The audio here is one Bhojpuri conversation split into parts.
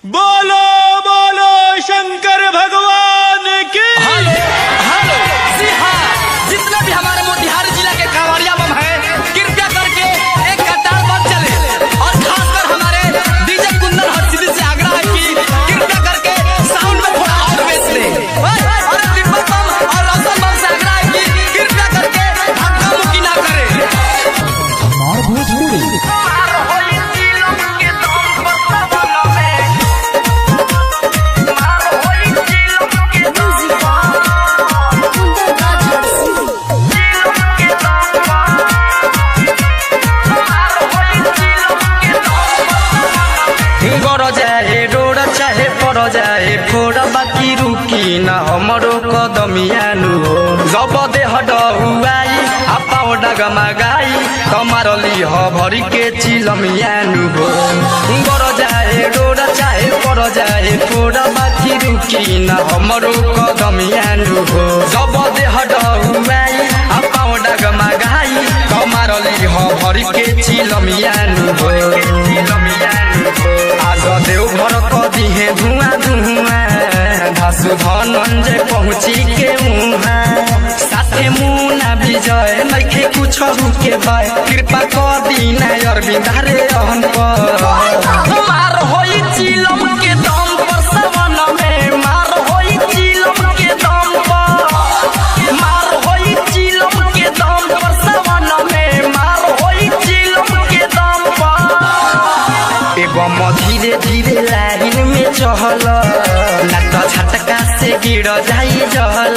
बोलो बोलो शंकर भगवान की। हेलो हेलो जी हाँ, जितने भी हमारे मोतिहारी जिला के कांवरिया बम है, कृपया करके एक कतार पर चले और खासकर हमारे डीजे कुंदन हर्षिदी से आग्रह है कि कृपया करके साउंड में थोड़ा और बेच दें। और तिब्बत बम और रोशन बम से आग्रह है कि कृपया करके धक्का मुक्की ना करें। गड़ जाए रोड चाहे पड़ जाए फोड़ बाकी रुकी न हमरो कदमियानु हो। जब देह डहुआई आ पाओ डगमा गाई कमार लिह भरी के चिलमियानु हो। गड़ जाए रोड चाहे पड़ जाए फोड़ बाकी रुकी न हमरो कदमियानु हो। जब देह डहुआई आ पाओ डगमा गाई कमार लिह भरी के चिलमियानु हो। आज देवघर कदिहे धुआं धुआं धासु धनंजय पहुँची के मुहाँ साथे मुना विजय नइखे कुछ रुके भय कृपा कर दीना अरविंद रे अहन पर मार होई चिलम के दम पर सवन में मार होई चिलम के दम पर मार होई चिलम के दम पर सवन में मार होई चिलम के दम पर एवं धीरे धीरे लाइन में चहल ना तो झटका से गिर जाई जहल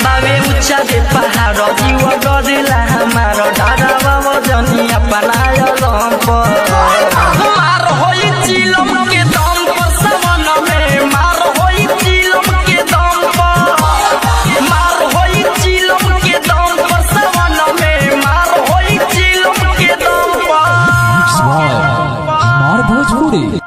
बाबे ऊंचा दे पहाड़ जीव डरेला हमार डरावा वजनी अपनाय लंप मार होई चिलम के दम पर सवन में मार होई चिलम के दम पर मार होई चिलम के दम पर सवन में मार होई चिलम के दम पर हमार भोजपुरी।